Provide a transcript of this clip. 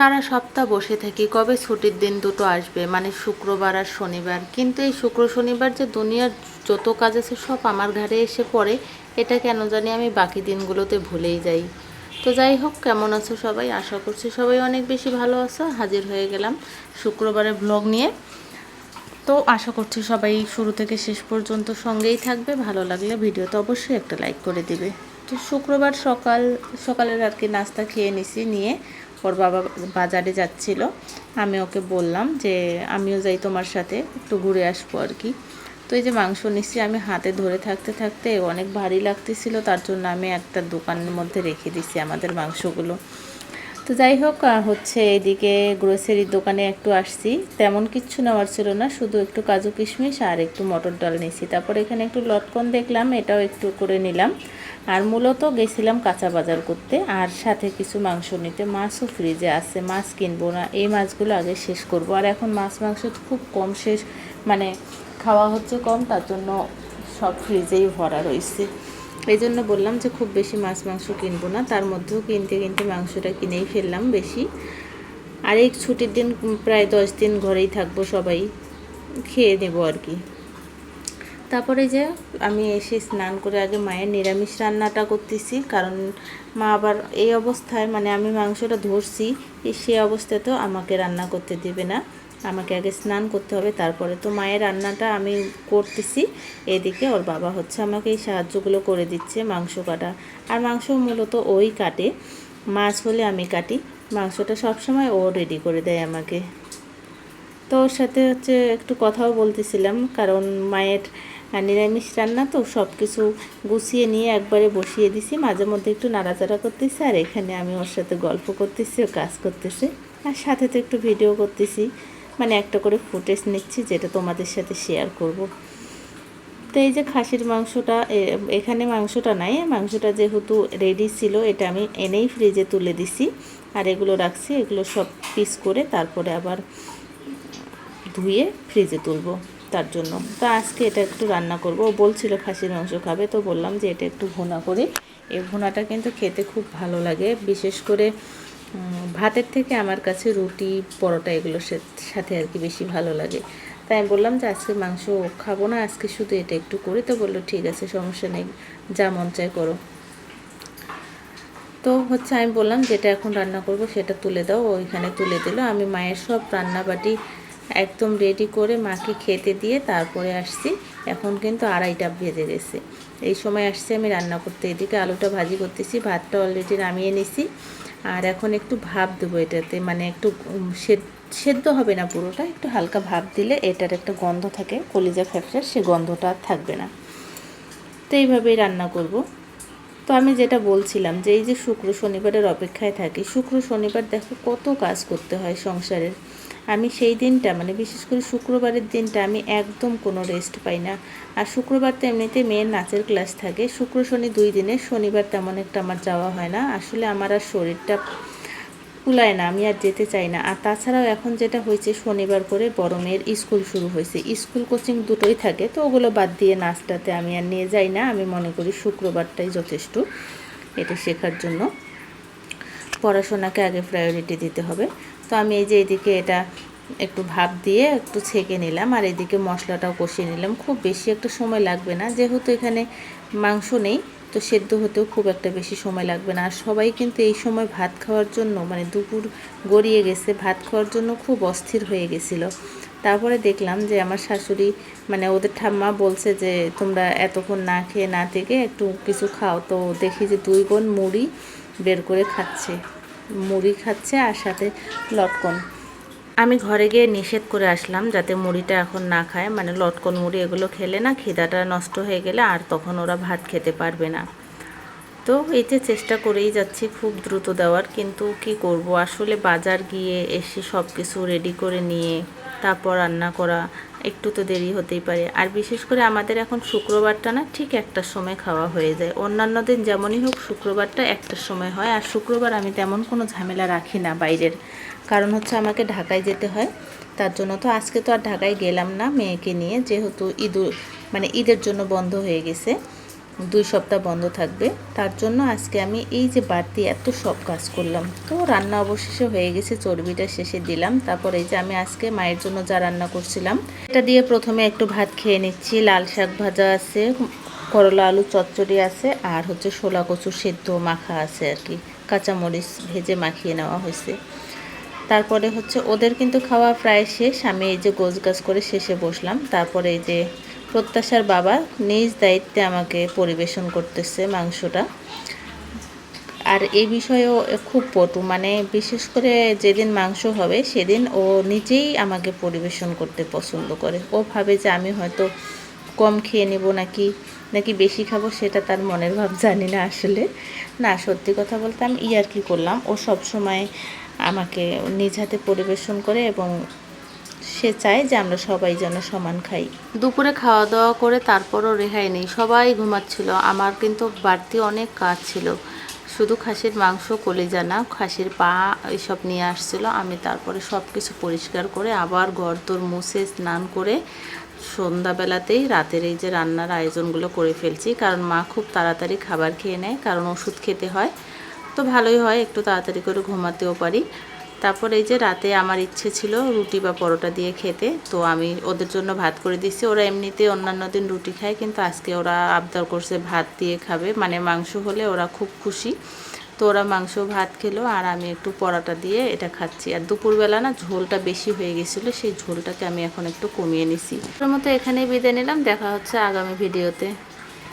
সারা সপ্তাহ বসে থাকি কবে ছুটির দিন দুটো আসবে, মানে শুক্রবার আর শনিবার। কিন্তু এই শুক্র শনিবার যে দুনিয়ার যত কাজ আছে সব আমার ঘাড়ে এসে পড়ে, এটা কেন জানি আমি বাকি দিনগুলোতে ভুলেই যাই। তো যাই হোক, কেমন আছো সবাই? আশা করছি সবাই অনেক বেশি ভালো আছো। হাজির হয়ে গেলাম শুক্রবারের ব্লগ নিয়ে। তো আশা করছি সবাই শুরু থেকে শেষ পর্যন্ত সঙ্গেই থাকবে। ভালো লাগলে ভিডিওতে অবশ্যই একটা লাইক করে দিবে। তো শুক্রবার সকালের আর কি নাস্তা খেয়ে নিয়ে ওর বাবা বাজারে যাচ্ছিল। আমি ওকে বললাম যে আমিও যাই তোমার সাথে, একটু ঘুরে আসবো আর কি। তো এই যে মাংস নিচ্ছি, আমি হাতে ধরে থাকতে থাকতে অনেক ভারী লাগতেছিল, তার জন্য আমি একটা দোকানের মধ্যে রেখে দিছি আমাদের মাংসগুলো। তো যাই হোক, এদিকে গ্রোসারির দোকানে একটু আসছি। তেমন কিচ্ছু নেওয়ার ছিল না, শুধু একটু কাজু কিশমিশ আর একটু মটর ডাল নিয়েছি। তারপর এখানে একটু লটকন দেখলাম, এটাও একটু করে নিলাম। আর মূলত গেছিলাম কাঁচা বাজার করতে, আর সাথে কিছু মাংস নিতে। মাছও ফ্রিজে আছে, মাছ কিনবো না, এই মাছগুলো আগে শেষ করব। আর এখন মাছ মাংস খুব কম মানে খাওয়া হচ্ছে কম, তার জন্য সব ফ্রিজেই ভরা রয়েছে। এই জন্য বললাম যে খুব বেশি মাছ মাংস কিনবো না, তার মধ্যেও কিনতে মাংসটা কিনেই ফেললাম বেশি। আর এই ছুটির দিন প্রায় 10 দিন ঘরেই থাকবো, সবাই খেয়ে নেব আর কি। তারপরে যে আমি এসে স্নান করে আগে মায়ের নিরামিষ রান্নাটা করতেছি, কারণ মা আবার এই অবস্থায়, মানে আমি মাংসটা ধরছি, সে অবস্থায় তো আমাকে রান্না করতে দেবে না, আমাকে আগে স্নান করতে হবে। তারপরে তো মায়ের রান্নাটা আমি করতেছি, এদিকে ওর বাবা আমাকে এই সাহায্যগুলো করে দিচ্ছে, মাংস কাটা। আর মাংস মূলত ওই কাটে, মাছ হলে আমি কাটি, মাংসটা সবসময় ও রেডি করে দেয় আমাকে। তো ওর সাথে একটু কথাও বলতেছিলাম, কারণ মায়ের নিরামিষ রান্না তো সব কিছু গুছিয়ে নিয়ে একবারে বসিয়ে দিছি। মাঝে মধ্যে একটু নাড়াচাড়া করতেছি, আর এখানে আমি ওর সাথে গল্প করতেছি, ও কাজ করতেছে, আর সাথে তো একটু ভিডিও করতেছি, মানে একটা করে ফুটেজ নিচ্ছি, যেটা তোমাদের সাথে শেয়ার করব। তো এই যে খাসির মাংসটা, এখানে মাংসটা নাই, মাংসটা যেহেতু রেডি ছিল, এটা আমি এনেই ফ্রিজে তুলে দিছি। আর এগুলো রাখছি, এগুলো সব পিস করে তারপরে আবার ধুয়ে ফ্রিজে তুলবো, তার জন্য। তো আজকে এটা একটু রান্না করব। ও বলছিল খাসির মাংস খাবে, তো বললাম যে এটা একটু ভুনা করি। এই ভুনাটা কিন্তু খেতে খুব ভালো লাগে, বিশেষ করে ভাতের থেকে আমার কাছে রুটি পরোটা এগুলোর সাথে আর কি বেশি ভালো লাগে। তাই আমি বললাম যে আজকে মাংস খাবো না, আজকে শুধু এটা একটু করি। তো বললো ঠিক আছে, সমস্যা নেই, যা মন চায় করো। তো আমি বললাম যেটা এখন রান্না করব সেটা তুলে দাও, ওইখানে তুলে দিল। আমি মায়ের সব রান্নাবাটি একদম রেডি করে মাকে খেতে দিয়ে তারপরে আসছি। এখন কিন্তু 2:30 বেজে গেছে, এই সময় আসছি আমি রান্না করতে। এদিকে আলুটা ভাজি করতেছি, ভাতটা অলরেডি নামিয়ে নিছি। আর এখন একটু ভাপ দেবো এটাতে, মানে একটু সেদ্ধ হবে না পুরোটা, একটু হালকা ভাপ দিলে এটার একটা গন্ধ থাকে, কলিজা ফ্যাপসার, সে গন্ধটা আর থাকবে না। তো এইভাবেই রান্না করব। তো আমি যেটা বলছিলাম যে এই যে শুক্র শনিবারের অপেক্ষায় থাকি, শুক্র শনিবার দেখো কত কাজ করতে হয় সংসারের। আমি সেই দিনটা, মানে বিশেষ করে শুক্রবারের দিনটা আমি একদম কোনো রেস্ট পাই না। আর শুক্রবার তো এমনিতে মেয়ের নাচের ক্লাস থাকে, শুক্র শনি 2 দিনে, শনিবার তেমন একটা আমার যাওয়া হয় না। আসলে আমার আর শরীরটা কুলায় না, আমি আর যেতে চাই না। আর তাছাড়াও এখন যেটা হয়েছে, শনিবার করে বড় মেয়ের স্কুল শুরু হয়েছে, স্কুল কোচিং দুটোই থাকে, তো ওগুলো বাদ দিয়ে নাচটাতে আমি আর নিয়ে যাই না। আমি মনে করি শুক্রবারটাই যথেষ্ট এটা শেখার জন্য, পড়াশোনাকে আগে প্রায়োরিটি দিতে হবে। তো আমি এই যে এদিকে এটা একটু ভাপ দিয়ে একটু ছেঁকে নিলাম, আর এদিকে মশলাটাও কষিয়ে নিলাম। খুব বেশি একটা সময় লাগবে না, যেহেতু এখানে মাংস নেই, তো সেদ্ধ হতেও খুব একটা বেশি সময় লাগবে না। আর সবাই কিন্তু এই সময় ভাত খাওয়ার জন্য, মানে দুপুর গড়িয়ে গেছে, ভাত খাওয়ার জন্য খুব অস্থির হয়ে গেছিলো। তারপরে দেখলাম যে আমার শাশুড়ি, মানে ওদের ঠাম্মা বলছে যে তোমরা এতক্ষণ না খেয়ে না থেকে একটু কিছু খাও। তো দেখি যে 2 বোন মুড়ি বের করে খাচ্ছে, মুড়ি খাচ্ছে আর সাথে লটকন। আমি ঘরে গিয়ে নিষেধ করে আসলাম যাতে মুড়িটা এখন না খায়, মানে লটকন মুড়ি এগুলো খেলে না খিদাটা নষ্ট হয়ে গেলে আর তখন ওরা ভাত খেতে পারবে না। তো এইতে চেষ্টা করেই যাচ্ছি খুব দ্রুত দেওয়ার, কিন্তু কি করব, আসলে বাজার গিয়ে এসে সব কিছু রেডি করে নিয়ে তারপর রান্না করা একটু তো দেরি হতেই পারে। আর বিশেষ করে আমাদের এখন শুক্রবারটা না ঠিক 1টার সময় খাওয়া হয়ে যায়, অন্যান্য দিন যেমনই হোক শুক্রবারটা 1টার সময় হয়। আর শুক্রবার আমি তেমন কোনো ঝামেলা রাখি না বাইরের, কারণ আমাকে ঢাকায় যেতে হয়, তার জন্য। তো আজকে তো আর ঢাকায় গেলাম না মেয়েকে নিয়ে, যেহেতু মানে ঈদের জন্য বন্ধ হয়ে গেছে। 2 সপ্তাহ বন্ধ থাকবে। তার জন্য আজকে আমি এই যে বাড়তি এত সব কাজ করলাম। তো রান্না অবশেষে হয়ে গেছে, চর্বিটা শেষে দিলাম। তারপর এই যে আমি আজকে মায়ের জন্য যা রান্না করছিলাম এটা দিয়ে প্রথমে একটু ভাত খেয়ে নিচ্ছি। লাল শাক ভাজা আছে, করলা আলু চচ্চড়ি আছে, আর হচ্ছে শোলা কচু সেদ্ধ মাখা আছে আর কি, কাঁচামরিচ ভেজে মাখিয়ে নেওয়া হয়েছে। তারপরে হচ্ছে ওদের কিন্তু খাওয়া প্রায় শেষ, আমি এই যে গোছগাছ করে শেষে বসলাম। তারপরে এই যে প্রত্যাশার বাবা নিজ দায়িত্বে আমাকে পরিবেশন করতেছে মাংসটা। আর এই বিষয়েও খুব পটু, মানে বিশেষ করে যেদিন মাংস হবে সেদিন ও নিজেই আমাকে পরিবেশন করতে পছন্দ করে। ও ভাবে যে আমি হয়তো কম খেয়ে নেব নাকি বেশি খাবো, সেটা তার মনের ভাব জানি না আসলে। না, সত্যি কথা বলতে আমি ইয়ার্কি করলাম। ও সব সময় আমাকে নিজ হাতে পরিবেশন করে এবং সে চায় যে আমরা সবাই যেন সমান খাই। দুপুরে খাওয়া দাওয়া করে তারপরও রেহাই নেই, সবাই ঘুমাচ্ছিল। আমার কিন্তু বাড়তি অনেক কাজ ছিল, শুধু খাসির মাংস কলিজা না, খাসির পা এসব নিয়ে আসছিল। আমি তারপরে সব কিছু পরিষ্কার করে আবার ঘর দোর মুছে স্নান করে সন্ধ্যাবেলাতেই রাতের এই যে রান্নার আয়োজনগুলো করে ফেলছি। কারণ মা খুব তাড়াতাড়ি খাবার খেয়ে নেয়, কারণ ওষুধ খেতে হয়। তো ভালোই হয়, একটু তাড়াতাড়ি করে ঘুমাতেও পারি। তারপর এই যে রাতে আমার ইচ্ছে ছিল রুটি বা পরোটা দিয়ে খেতে, তো আমি ওদের জন্য ভাত করে দিচ্ছি। ওরা এমনিতে অন্যান্য দিন রুটি খায়, কিন্তু আজকে ওরা আবদার করছে ভাত দিয়ে খাবে, মানে মাংস হলে ওরা খুব খুশি। তো ওরা মাংস ভাত খেলো, আর আমি একটু পরোটা দিয়ে এটা খাচ্ছি। আর দুপুরবেলা না ঝোলটা বেশি হয়ে গেছিলো, সেই ঝোলটাকে আমি এখন একটু কমিয়ে নিছি। ওর মতো এখানেই বিদায় নিলাম, দেখা হচ্ছে আগামী ভিডিওতে।